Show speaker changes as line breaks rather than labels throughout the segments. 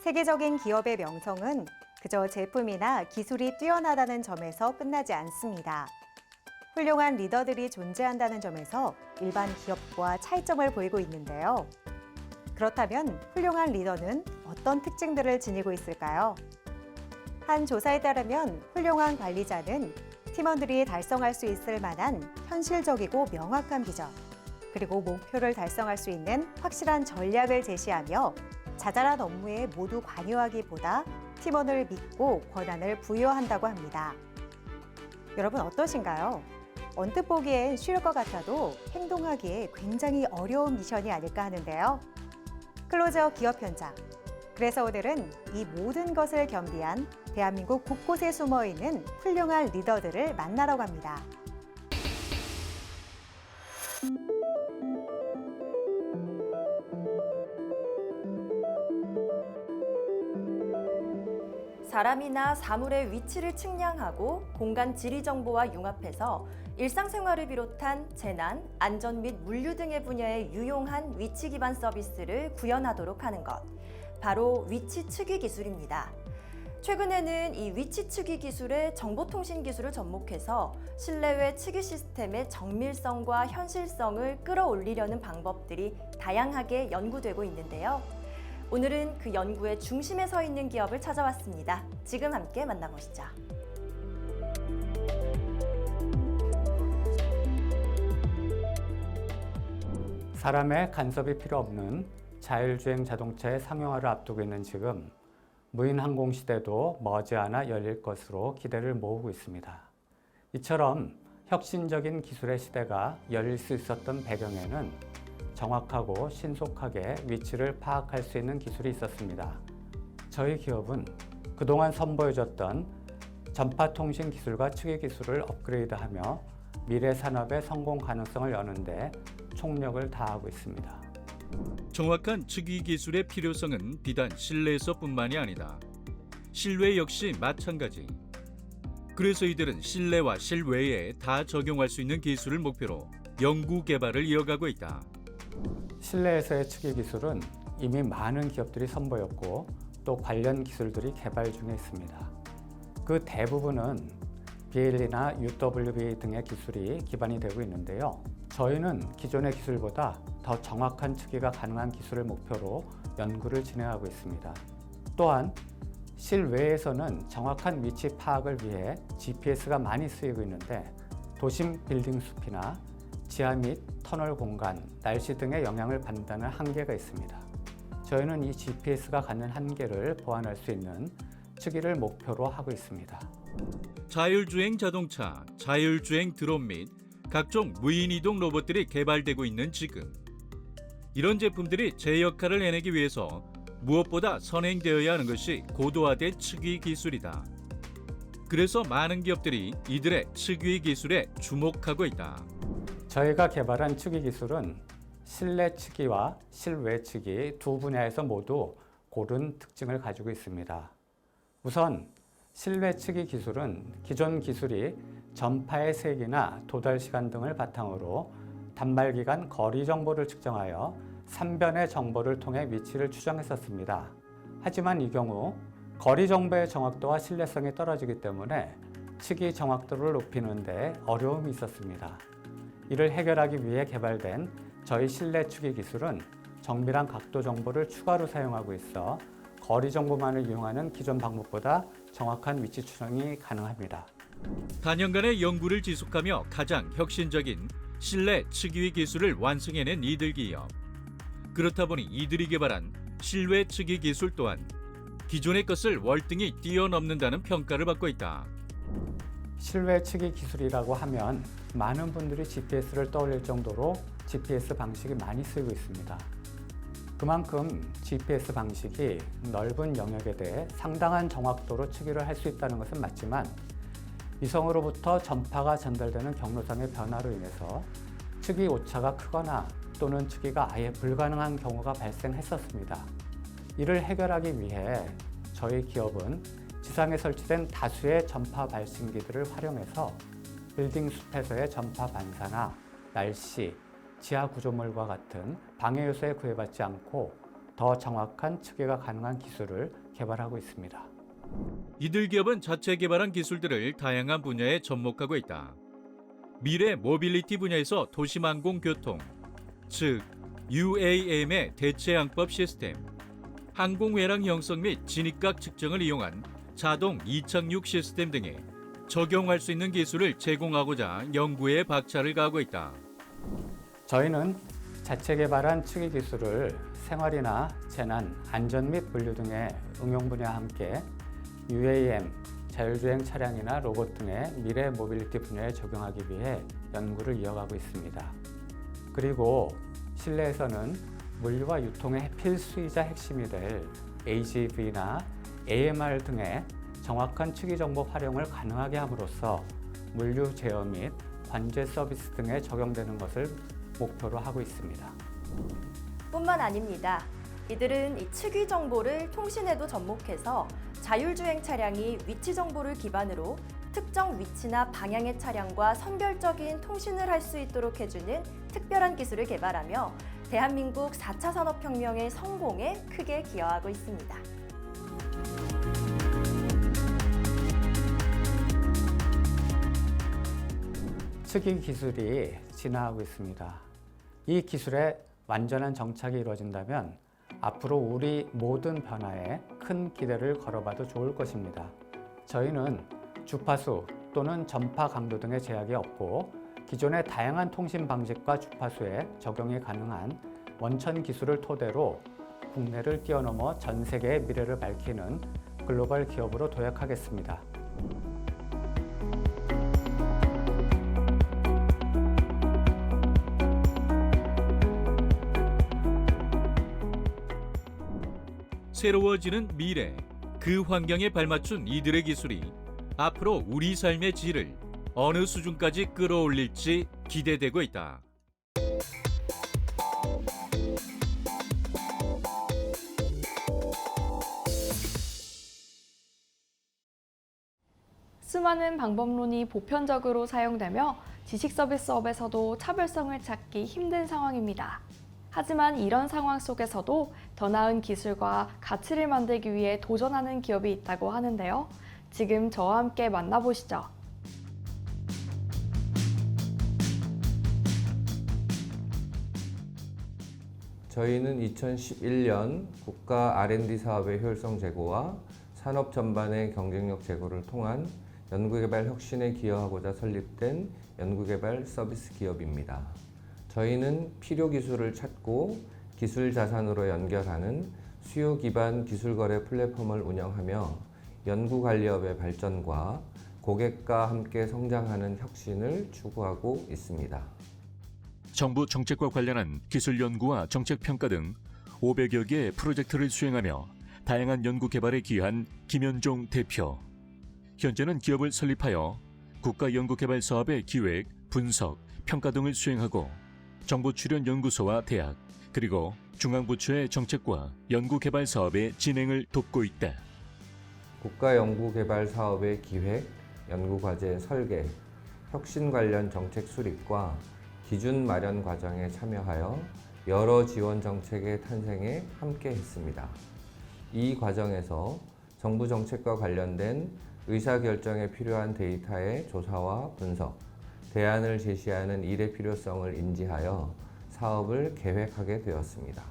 세계적인 기업의 명성은 그저 제품이나 기술이 뛰어나다는 점에서 끝나지 않습니다. 훌륭한 리더들이 존재한다는 점에서 일반 기업과 차이점을 보이고 있는데요. 그렇다면 훌륭한 리더는 어떤 특징들을 지니고 있을까요? 한 조사에 따르면 훌륭한 관리자는 팀원들이 달성할 수 있을 만한 현실적이고 명확한 비전, 그리고 목표를 달성할 수 있는 확실한 전략을 제시하며 자잘한 업무에 모두 관여하기보다 팀원을 믿고 권한을 부여한다고 합니다. 여러분 어떠신가요? 언뜻 보기엔 쉬울 것 같아도 행동하기에 굉장히 어려운 미션이 아닐까 하는데요. 클로즈업 기업 현장. 그래서 오늘은 이 모든 것을 겸비한 대한민국 곳곳에 숨어있는 훌륭한 리더들을 만나러 갑니다.
사람이나 사물의 위치를 측량하고 공간 지리 정보와 융합해서 일상생활을 비롯한 재난, 안전 및 물류 등의 분야에 유용한 위치 기반 서비스를 구현하도록 하는 것. 바로 위치 측위 기술입니다. 최근에는 이 위치 측위 기술에 정보통신 기술을 접목해서 실내외 측위 시스템의 정밀성과 현실성을 끌어올리려는 방법들이 다양하게 연구되고 있는데요. 오늘은 그 연구의 중심에 서 있는 기업을 찾아왔습니다. 지금 함께 만나보시죠.
사람의 간섭이 필요 없는 자율주행 자동차의 상용화를 앞두고 있는 지금 무인 항공 시대도 머지않아 열릴 것으로 기대를 모으고 있습니다. 이처럼 혁신적인 기술의 시대가 열릴 수 있었던 배경에는 정확하고 신속하게 위치를 파악할 수 있는 기술이 있었습니다. 저희 기업은 그동안 선보여줬던 전파통신 기술과 측위 기술을 업그레이드하며 미래 산업의 성공 가능성을 여는데 총력을 다하고 있습니다.
정확한 측위 기술의 필요성은 비단 실내에서뿐만이 아니다. 실외 역시 마찬가지. 그래서 이들은 실내와 실외에 다 적용할 수 있는 기술을 목표로 연구 개발을 이어가고 있다.
실내에서의 측위 기술은 이미 많은 기업들이 선보였고 또 관련 기술들이 개발 중에 있습니다. 그 대부분은 BLE나 UWB 등의 기술이 기반이 되고 있는데요. 저희는 기존의 기술보다 더 정확한 측위가 가능한 기술을 목표로 연구를 진행하고 있습니다. 또한 실외에서는 정확한 위치 파악을 위해 GPS가 많이 쓰이고 있는데 도심 빌딩 숲이나 지하 및 터널 공간, 날씨 등의 영향을 받는다는 한계가 있습니다. 저희는 이 GPS가 갖는 한계를 보완할 수 있는 측위를 목표로 하고 있습니다.
자율주행 자동차, 자율주행 드론 및 각종 무인이동 로봇들이 개발되고 있는 지금. 이런 제품들이 제 역할을 해내기 위해서 무엇보다 선행되어야 하는 것이 고도화된 측위 기술이다. 그래서 많은 기업들이 이들의 측위 기술에 주목하고 있다.
저희가 개발한 측위 기술은 실내 측위와 실외 측위 두 분야에서 모두 고른 특징을 가지고 있습니다. 우선 실외 측위 기술은 기존 기술이 전파의 세기나 도달 시간 등을 바탕으로 단말기간 거리 정보를 측정하여 삼변의 정보를 통해 위치를 추정했었습니다. 하지만 이 경우 거리 정보의 정확도와 신뢰성이 떨어지기 때문에 측위 정확도를 높이는 데 어려움이 있었습니다. 이를 해결하기 위해 개발된 저희 실내 측위 기술은 정밀한 각도 정보를 추가로 사용하고 있어 거리 정보만을 이용하는 기존 방법보다 정확한 위치 추정이 가능합니다.
단연간의 연구를 지속하며 가장 혁신적인 실내 측위 기술을 완성해낸 이들 기업. 그렇다 보니 이들이 개발한 실외 측위 기술 또한 기존의 것을 월등히 뛰어넘는다는 평가를 받고 있다.
실외 측위 기술이라고 하면 많은 분들이 GPS를 떠올릴 정도로 GPS 방식이 많이 쓰이고 있습니다. 그만큼 GPS 방식이 넓은 영역에 대해 상당한 정확도로 측위를 할 수 있다는 것은 맞지만 위성으로부터 전파가 전달되는 경로상의 변화로 인해서 측위 오차가 크거나 또는 측위가 아예 불가능한 경우가 발생했었습니다. 이를 해결하기 위해 저희 기업은 지상에 설치된 다수의 전파 발신기들을 활용해서 빌딩 숲에서의 전파 반사나 날씨, 지하 구조물과 같은 방해 요소에 구애받지 않고 더 더 정확한 측계가 가능한 기술을 개발하고 있습니다.
이들 기업은 자체 개발한 기술들을 다양한 분야에 접목하고 있다. 미래 모빌리티 분야에서 도시망공교통, 즉 UAM의 대체 항법 시스템, 항공회랑 형성 및 진입각 측정을 이용한 자동 이착륙 시스템 등에 적용할 수 있는 기술을 제공하고자 연구에 박차를 가하고 있다.
저희는 자체 개발한 측의 기술을 생활이나 재난, 안전 및 물류 등의 응용 분야와 함께 UAM, 자율주행 차량이나 로봇 등의 미래 모빌리티 분야에 적용하기 위해 연구를 이어가고 있습니다. 그리고 실내에서는 물류와 유통의 필수이자 핵심이 될 AGV나 AMR 등의 정확한 측의 정보 활용을 가능하게 함으로써 물류 제어 및 관제 서비스 등에 적용되는 것을 목표로 하고 있습니다.
뿐만 아닙니다. 이들은 이 측위 정보를 통신에도 접목해서 자율주행 차량이 위치 정보를 기반으로 특정 위치나 방향의 차량과 선별적인 통신을 할 수 있도록 해주는 특별한 기술을 개발하며 대한민국 4차 산업혁명의 성공에 크게 기여하고 있습니다.
측의 기술이 진화하고 있습니다. 이 기술의 완전한 정착이 이루어진다면 앞으로 우리 모든 변화에 큰 기대를 걸어봐도 좋을 것입니다. 저희는 주파수 또는 전파 강도 등의 제약이 없고 기존의 다양한 통신 방식과 주파수에 적용이 가능한 원천 기술을 토대로 국내를 뛰어넘어 전 세계의 미래를 밝히는 글로벌 기업으로 도약하겠습니다.
새로워지는 미래, 그 환경에 발맞춘 이들의 기술이 앞으로 우리 삶의 질을 어느 수준까지 끌어올릴지 기대되고 있다.
수많은 방법론이 보편적으로 사용되며 지식 서비스업에서도 차별성을 찾기 힘든 상황입니다. 하지만 이런 상황 속에서도 더 나은 기술과 가치를 만들기 위해 도전하는 기업이 있다고 하는데요. 지금 저와 함께 만나보시죠.
저희는 2011년 국가 R&D 사업의 효율성 제고와 산업 전반의 경쟁력 제고를 통한 연구개발 혁신에 기여하고자 설립된 연구개발 서비스 기업입니다. 저희는 필요 기술을 찾고 기술 자산으로 연결하는 수요 기반 기술 거래 플랫폼을 운영하며 연구관리업의 발전과 고객과 함께 성장하는 혁신을 추구하고 있습니다.
정부 정책과 관련한 기술 연구와 정책 평가 등 500여 개의 프로젝트를 수행하며 다양한 연구 개발에 기여한 김현종 대표. 현재는 기업을 설립하여 국가 연구 개발 사업의 기획, 분석, 평가 등을 수행하고 정부 출연 연구소와 대학, 그리고 중앙부처의 정책과 연구 개발 사업의 진행을 돕고 있다.
국가 연구 개발 사업의 기획, 연구 과제 설계, 혁신 관련 정책 수립과 기준 마련 과정에 참여하여 여러 지원 정책의 탄생에 함께 했습니다. 이 과정에서 정부 정책과 관련된 의사결정에 필요한 데이터의 조사와 분석, 대안을 제시하는 일의 필요성을 인지하여 사업을 계획하게 되었습니다.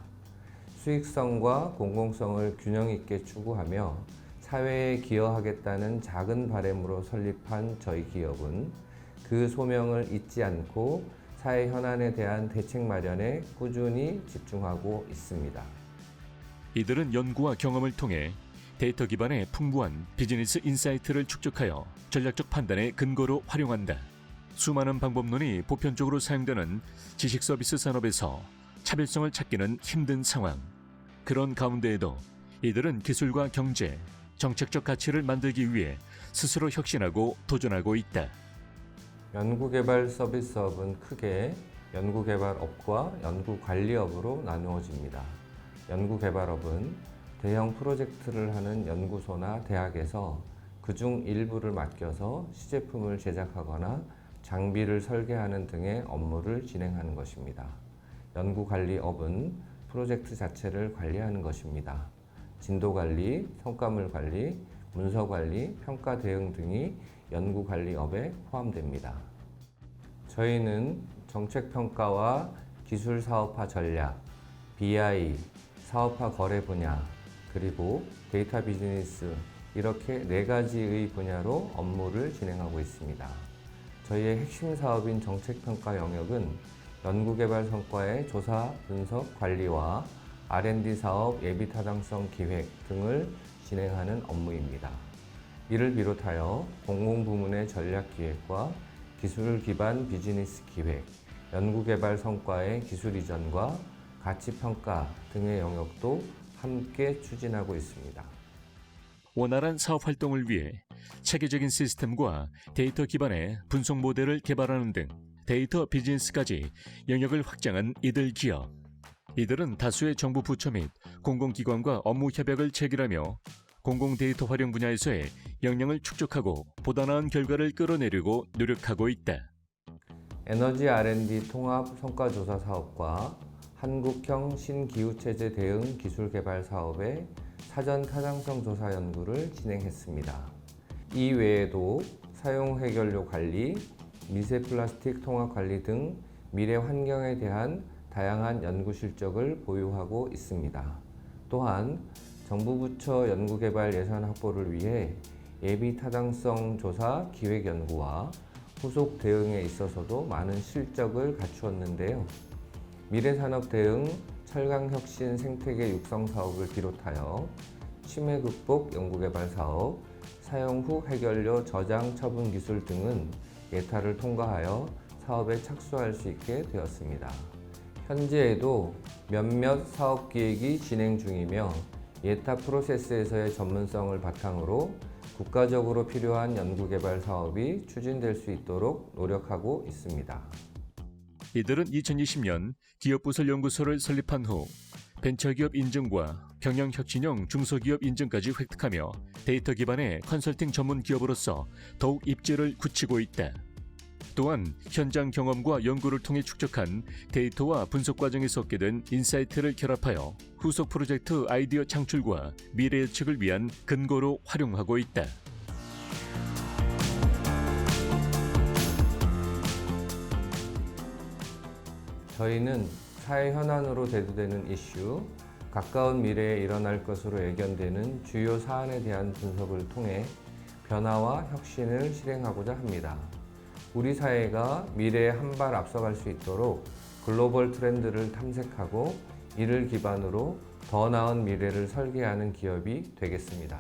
수익성과 공공성을 균형 있게 추구하며 사회에 기여하겠다는 작은 바람으로 설립한 저희 기업은 그 소명을 잊지 않고 사회 현안에 대한 대책 마련에 꾸준히 집중하고 있습니다.
이들은 연구와 경험을 통해 데이터 기반의 풍부한 비즈니스 인사이트를 축적하여 전략적 판단의 근거로 활용한다. 수많은 방법론이 보편적으로 사용되는 지식 서비스 산업에서 차별성을 찾기는 힘든 상황. 그런 가운데에도 이들은 기술과 경제, 정책적 가치를 만들기 위해 스스로 혁신하고 도전하고 있다.
연구개발 서비스업은 크게 연구개발업과 연구관리업으로 나누어집니다. 연구개발업은 대형 프로젝트를 하는 연구소나 대학에서 그중 일부를 맡겨서 시제품을 제작하거나 장비를 설계하는 등의 업무를 진행하는 것입니다. 연구관리업은 프로젝트 자체를 관리하는 것입니다. 진도 관리, 성과물 관리, 문서 관리, 평가 대응 등이 연구 관리업에 포함됩니다. 저희는 정책 평가와 기술 사업화 전략, BI, 사업화 거래 분야, 그리고 데이터 비즈니스 이렇게 4가지의 분야로 업무를 진행하고 있습니다. 저희의 핵심 사업인 정책 평가 영역은 연구개발 성과의 조사, 분석, 관리와 R&D 사업 예비 타당성 기획 등을 진행하는 업무입니다. 이를 비롯하여 공공부문의 전략 기획과 기술 기반 비즈니스 기획, 연구개발 성과의 기술 이전과 가치 평가 등의 영역도 함께 추진하고 있습니다.
원활한 사업 활동을 위해 체계적인 시스템과 데이터 기반의 분석 모델을 개발하는 등 데이터 비즈니스까지 영역을 확장한 이들 기업. 이들은 다수의 정부 부처 및 공공기관과 업무 협약을 체결하며 공공 데이터 활용 분야에서의 역량을 축적하고 보다 나은 결과를 끌어내려고 노력하고 있다.
에너지 R&D 통합 성과조사 사업과 한국형 신기후체제 대응 기술 개발 사업의 사전 타당성 조사 연구를 진행했습니다. 이 외에도 사용 해결료 관리, 미세 플라스틱 통합 관리 등 미래 환경에 대한 다양한 연구 실적을 보유하고 있습니다. 또한 정부 부처 연구개발 예산 확보를 위해 예비 타당성 조사 기획 연구와 후속 대응에 있어서도 많은 실적을 갖추었는데요. 미래산업 대응, 철강혁신 생태계 육성 사업을 비롯하여 치매 극복 연구개발 사업, 사용 후 해결료 저장 처분 기술 등은 예타를 통과하여 사업에 착수할 수 있게 되었습니다. 현재에도 몇몇 사업 기획이 진행 중이며 예타 프로세스에서의 전문성을 바탕으로 국가적으로 필요한 연구개발 사업이 추진될 수 있도록 노력하고 있습니다.
이들은 2020년 기업부설연구소를 설립한 후 벤처기업 인증과 경영혁신형 중소기업 인증까지 획득하며 데이터 기반의 컨설팅 전문 기업으로서 더욱 입지를 굳히고 있다. 또한 현장 경험과 연구를 통해 축적한 데이터와 분석 과정에서 얻게 된 인사이트를 결합하여 후속 프로젝트 아이디어 창출과 미래 예측을 위한 근거로 활용하고 있다.
저희는 사회 현안으로 대두되는 이슈, 가까운 미래에 일어날 것으로 예견되는 주요 사안에 대한 분석을 통해 변화와 혁신을 실행하고자 합니다. 우리 사회가 미래에 한 발 앞서갈 수 있도록 글로벌 트렌드를 탐색하고 이를 기반으로 더 나은 미래를 설계하는 기업이 되겠습니다.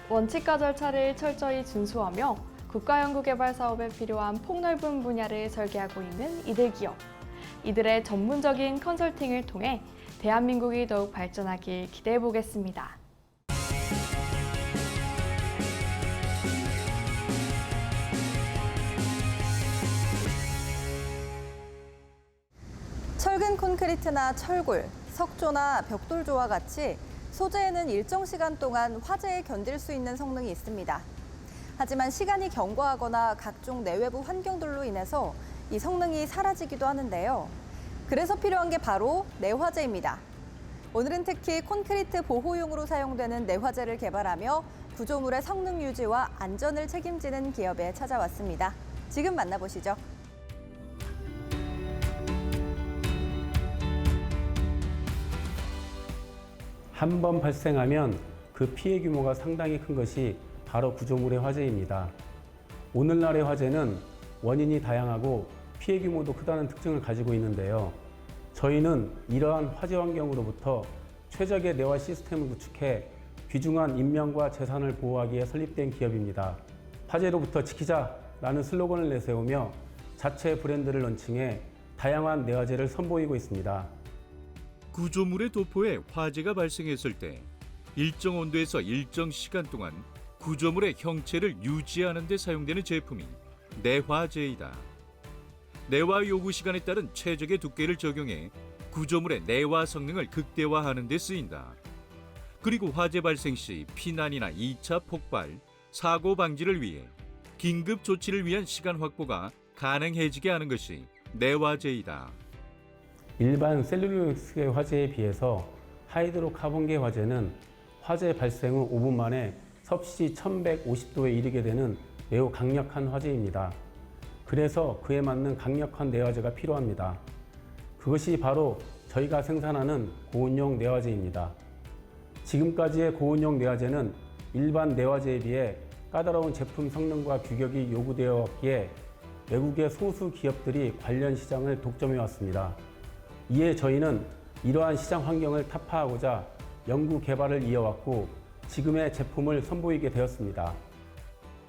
원칙과 절차를 철저히 준수하며 국가연구개발 사업에 필요한 폭넓은 분야를 설계하고 있는 이들 기업. 이들의 전문적인 컨설팅을 통해 대한민국이 더욱 발전하길 기대해 보겠습니다.
철근 콘크리트나 철골, 석조나 벽돌조와 같이 소재에는 일정 시간 동안 화재에 견딜 수 있는 성능이 있습니다. 하지만 시간이 경과하거나 각종 내외부 환경들로 인해서 이 성능이 사라지기도 하는데요. 그래서 필요한 게 바로 내화재입니다. 오늘은 특히 콘크리트 보호용으로 사용되는 내화재를 개발하며 구조물의 성능 유지와 안전을 책임지는 기업에 찾아왔습니다. 지금 만나보시죠.
한 번 발생하면 그 피해 규모가 상당히 큰 것이 바로 구조물의 화재입니다. 오늘날의 화재는 원인이 다양하고 피해 규모도 크다는 특징을 가지고 있는데요. 저희는 이러한 화재 환경으로부터 최적의 내화 시스템을 구축해 귀중한 인명과 재산을 보호하기 위해 설립된 기업입니다. 화재로부터 지키자라는 슬로건을 내세우며 자체 브랜드를 런칭해 다양한 내화재를 선보이고 있습니다.
구조물의 도포에 화재가 발생했을 때 일정 온도에서 일정 시간 동안 구조물의 형체를 유지하는 데 사용되는 제품이 내화재이다. 내화 요구 시간에 따른 최적의 두께를 적용해 구조물의 내화 성능을 극대화하는 데 쓰인다. 그리고 화재 발생 시 피난이나 2차 폭발, 사고 방지를 위해 긴급 조치를 위한 시간 확보가 가능해지게 하는 것이 내화재이다.
일반 셀룰로스계 화재에 비해서 하이드로카본계 화재는 화재 발생 후 5분 만에 섭씨 1150도에 이르게 되는 매우 강력한 화재입니다. 그래서 그에 맞는 강력한 내화재가 필요합니다. 그것이 바로 저희가 생산하는 고온용 내화재입니다. 지금까지의 고온용 내화재는 일반 내화재에 비해 까다로운 제품 성능과 규격이 요구되어 왔기에 외국의 소수 기업들이 관련 시장을 독점해 왔습니다. 이에 저희는 이러한 시장 환경을 타파하고자 연구 개발을 이어왔고 지금의 제품을 선보이게 되었습니다.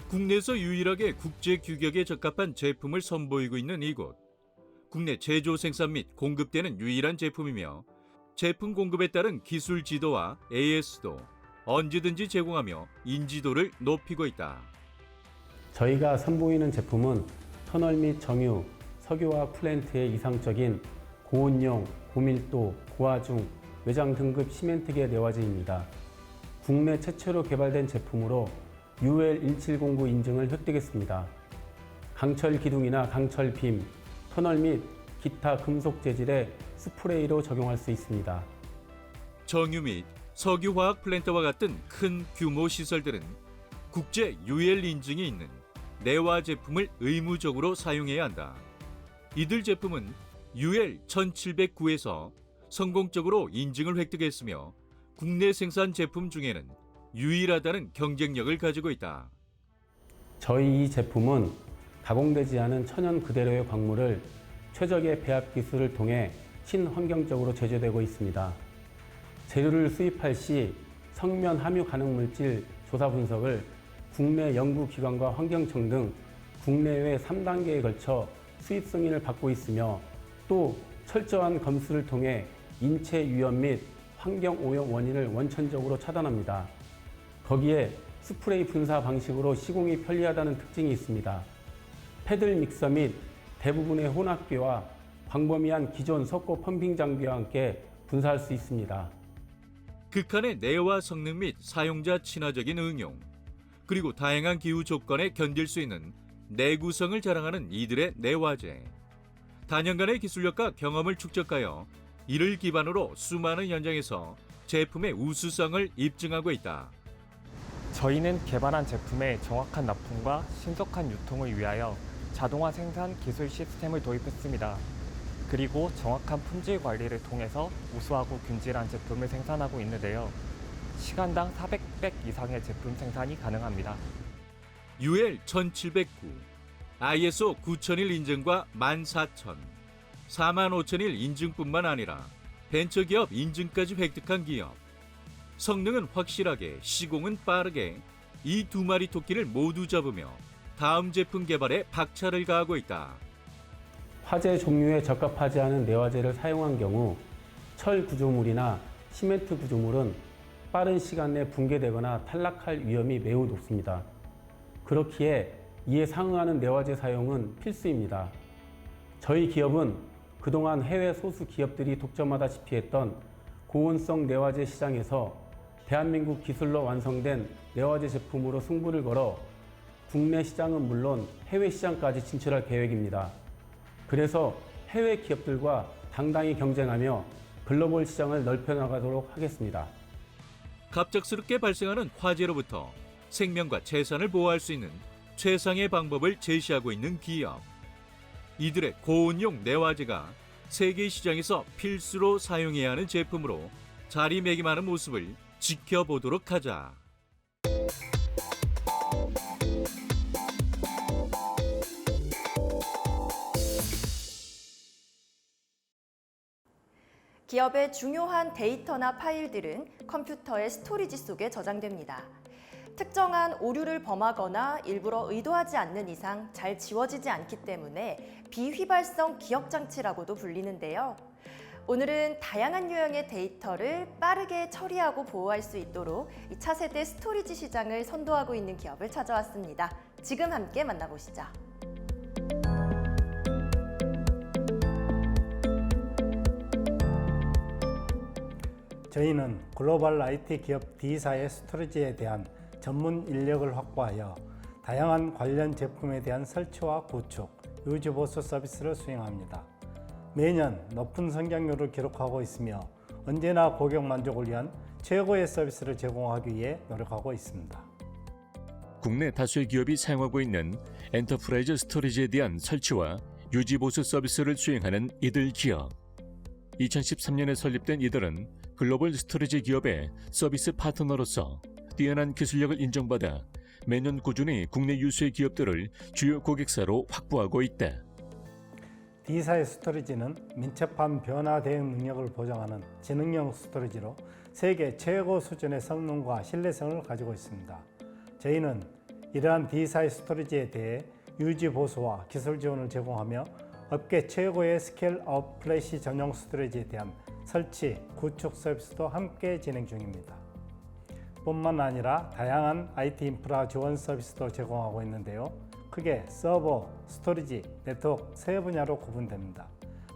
국내에서 유일하게 국제 규격에 적합한 제품을 선보이고 있는 이곳. 국내 제조 생산 및 공급되는 유일한 제품이며 제품 공급에 따른 기술 지도와 AS도 언제든지 제공하며 인지도를 높이고 있다.
저희가 선보이는 제품은 터널 및 정유, 석유화학 플랜트의 이상적인 고온용, 고밀도, 고하중, 외장 등급 시멘트계 내화재입니다. 국내 최초로 개발된 제품으로 UL1709 인증을 획득했습니다. 강철 기둥이나 강철 빔, 터널 및 기타 금속 재질에 스프레이로 적용할 수 있습니다.
정유 및 석유화학 플랜트와 같은 큰 규모 시설들은 국제 UL 인증이 있는 내화 제품을 의무적으로 사용해야 한다. 이들 제품은 UL 1709에서 성공적으로 인증을 획득했으며 국내 생산 제품 중에는 유일하다는 경쟁력을 가지고 있다.
저희 이 제품은 가공되지 않은 천연 그대로의 광물을 최적의 배합 기술을 통해 친환경적으로 제조되고 있습니다. 재료를 수입할 시 성면 함유 가능 물질 조사 분석을 국내 연구기관과 환경청 등 국내외 3단계에 걸쳐 수입 승인을 받고 있으며 또 철저한 검수를 통해 인체 위험 및 환경 오염 원인을 원천적으로 차단합니다. 거기에 스프레이 분사 방식으로 시공이 편리하다는 특징이 있습니다. 패들 믹서 및 대부분의 혼합기와 광범위한 기존 석고 펌핑 장비와 함께 분사할 수 있습니다.
극한의 내화 성능 및 사용자 친화적인 응용, 그리고 다양한 기후 조건에 견딜 수 있는 내구성을 자랑하는 이들의 내화재. 단연간의 기술력과 경험을 축적하여 이를 기반으로 수많은 현장에서 제품의 우수성을 입증하고 있다.
저희는 개발한 제품의 정확한 납품과 신속한 유통을 위하여 자동화 생산 기술 시스템을 도입했습니다. 그리고 정확한 품질 관리를 통해서 우수하고 균질한 제품을 생산하고 있는데요. 시간당 400백 이상의 제품 생산이 가능합니다.
UL 1709, ISO 9001 인증과 14000, 45001 인증뿐만 아니라 벤처기업 인증까지 획득한 기업. 성능은 확실하게, 시공은 빠르게 이 두 마리 토끼를 모두 잡으며 다음 제품 개발에 박차를 가하고 있다.
화재 종류에 적합하지 않은 내화재를 사용한 경우 철 구조물이나 시멘트 구조물은 빠른 시간 내 붕괴되거나 탈락할 위험이 매우 높습니다. 그렇기에 이에 상응하는 내화재 사용은 필수입니다. 저희 기업은 그동안 해외 소수 기업들이 독점하다시피 했던 고온성 내화재 시장에서 대한민국 기술로 완성된 내화재 제품으로 승부를 걸어 국내 시장은 물론 해외 시장까지 진출할 계획입니다. 그래서 해외 기업들과 당당히 경쟁하며 글로벌 시장을 넓혀나가도록 하겠습니다.
갑작스럽게 발생하는 화재로부터 생명과 재산을 보호할 수 있는 최상의 방법을 제시하고 있는 기업. 이들의 고온용 내화재가 세계 시장에서 필수로 사용해야 하는 제품으로 자리매김하는 모습을 지켜보도록 하자.
기업의 중요한 데이터나 파일들은 컴퓨터의 스토리지 속에 저장됩니다. 특정한 오류를 범하거나 일부러 의도하지 않는 이상 잘 지워지지 않기 때문에 비휘발성 기억 장치라고도 불리는데요. 오늘은 다양한 유형의 데이터를 빠르게 처리하고 보호할 수 있도록 이 차세대 스토리지 시장을 선도하고 있는 기업을 찾아왔습니다. 지금 함께 만나보시죠.
저희는 글로벌 IT 기업 D사의 스토리지에 대한 전문 인력을 확보하여 다양한 관련 제품에 대한 설치와 구축, 유지보수 서비스를 수행합니다. 매년 높은 성장률을 기록하고 있으며 언제나 고객 만족을 위한 최고의 서비스를 제공하기 위해 노력하고 있습니다.
국내 다수의 기업이 사용하고 있는 엔터프라이즈 스토리지에 대한 설치와 유지 보수 서비스를 수행하는 이들 기업. 2013년에 설립된 이들은 글로벌 스토리지 기업의 서비스 파트너로서 뛰어난 기술력을 인정받아 매년 꾸준히 국내 유수의 기업들을 주요 고객사로 확보하고 있다.
D사의 스토리지는 민첩한 변화 대응 능력을 보장하는 지능형 스토리지로 세계 최고 수준의 성능과 신뢰성을 가지고 있습니다. 저희는 이러한 D사의 스토리지에 대해 유지 보수와 기술 지원을 제공하며 업계 최고의 스케일업 플래시 전용 스토리지에 대한 설치, 구축 서비스도 함께 진행 중입니다. 뿐만 아니라 다양한 IT 인프라 지원 서비스도 제공하고 있는데요. 크게 서버, 스토리지, 네트워크 세 분야로 구분됩니다.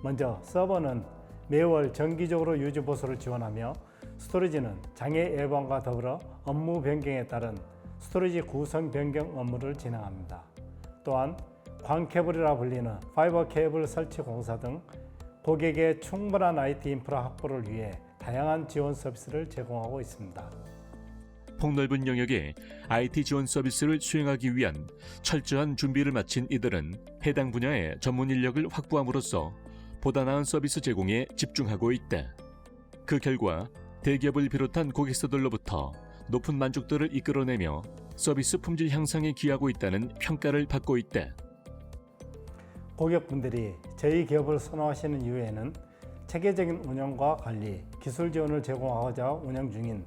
먼저 서버는 매월 정기적으로 유지 보수를 지원하며 스토리지는 장애 예방과 더불어 업무 변경에 따른 스토리지 구성 변경 업무를 진행합니다. 또한 광케이블이라 불리는 파이버 케이블 설치 공사 등 고객의 충분한 IT 인프라 확보를 위해 다양한 지원 서비스를 제공하고 있습니다.
폭넓은 영역의 IT 지원 서비스를 수행하기 위한 철저한 준비를 마친 이들은 해당 분야의 전문 인력을 확보함으로써 보다 나은 서비스 제공에 집중하고 있다. 그 결과 대기업을 비롯한 고객사들로부터 높은 만족도를 이끌어내며 서비스 품질 향상에 기하고 있다는 평가를 받고 있다.
고객분들이 저희 기업을 선호하시는 이유에는 체계적인 운영과 관리, 기술 지원을 제공하고자 운영 중인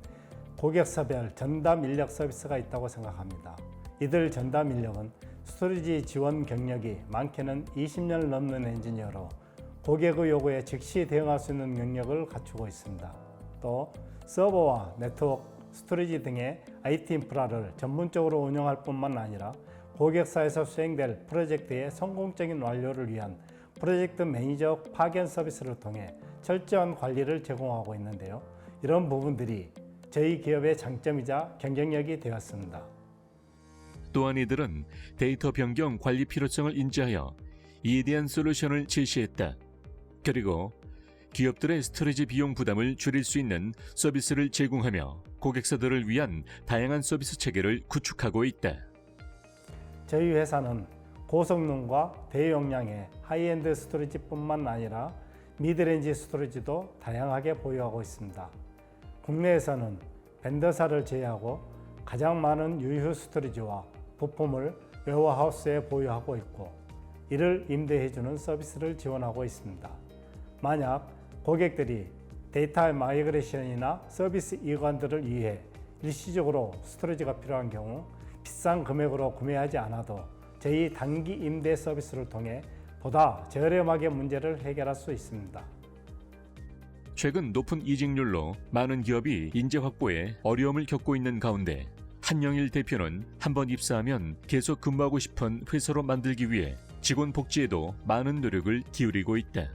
고객사별 전담 인력 서비스가 있다고 생각합니다. 이들 전담 인력은 스토리지 지원 경력이 많게는 20년을 넘는 엔지니어로 고객의 요구에 즉시 대응할 수 있는 능력을 갖추고 있습니다. 또 서버와 네트워크, 스토리지 등의 IT 인프라를 전문적으로 운영할 뿐만 아니라 고객사에서 수행될 프로젝트의 성공적인 완료를 위한 프로젝트 매니저 파견 서비스를 통해 철저한 관리를 제공하고 있는데요. 이런 부분들이 저희 기업의 장점이자 경쟁력이 되었습니다.
또한 이들은 데이터 변경 관리 필요성을 인지하여 이에 대한 솔루션을 제시했다. 그리고 기업들의 스토리지 비용 부담을 줄일 수 있는 서비스를 제공하며 고객사들을 위한 다양한 서비스 체계를 구축하고 있다.
저희 회사는 고성능과 대용량의 하이엔드 스토리지뿐만 아니라 미드레인지 스토리지도 다양하게 보유하고 있습니다. 국내에서는 벤더사를 제외하고 가장 많은 유휴 스토리지와 부품을 웨어하우스에 보유하고 있고 이를 임대해주는 서비스를 지원하고 있습니다. 만약 고객들이 데이터 마이그레이션이나 서비스 이관들을 위해 일시적으로 스토리지가 필요한 경우 비싼 금액으로 구매하지 않아도 저희 단기 임대 서비스를 통해 보다 저렴하게 문제를 해결할 수 있습니다.
최근 높은 이직률로 많은 기업이 인재 확보에 어려움을 겪고 있는 가운데 한영일 대표는 한번 입사하면 계속 근무하고 싶은 회사로 만들기 위해 직원 복지에도 많은 노력을 기울이고 있다.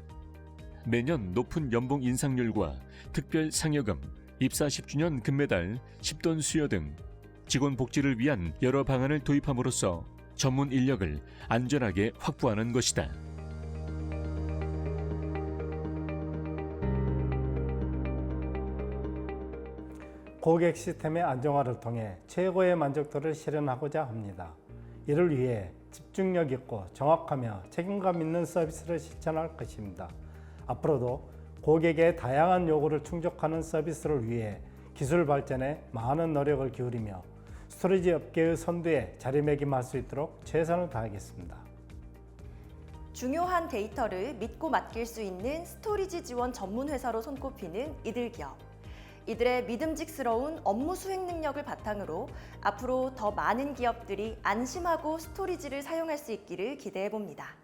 매년 높은 연봉 인상률과 특별 상여금, 입사 10주년 금메달, 10돈 수여 등 직원 복지를 위한 여러 방안을 도입함으로써 전문 인력을 안전하게 확보하는 것이다.
고객 시스템의 안정화를 통해 최고의 만족도를 실현하고자 합니다. 이를 위해 집중력 있고 정확하며 책임감 있는 서비스를 실천할 것입니다. 앞으로도 고객의 다양한 요구를 충족하는 서비스를 위해 기술 발전에 많은 노력을 기울이며 스토리지 업계의 선두에 자리매김할 수 있도록 최선을 다하겠습니다.
중요한 데이터를 믿고 맡길 수 있는 스토리지 지원 전문 회사로 손꼽히는 이들 기업. 이들의 믿음직스러운 업무 수행 능력을 바탕으로 앞으로 더 많은 기업들이 안심하고 스토리지를 사용할 수 있기를 기대해 봅니다.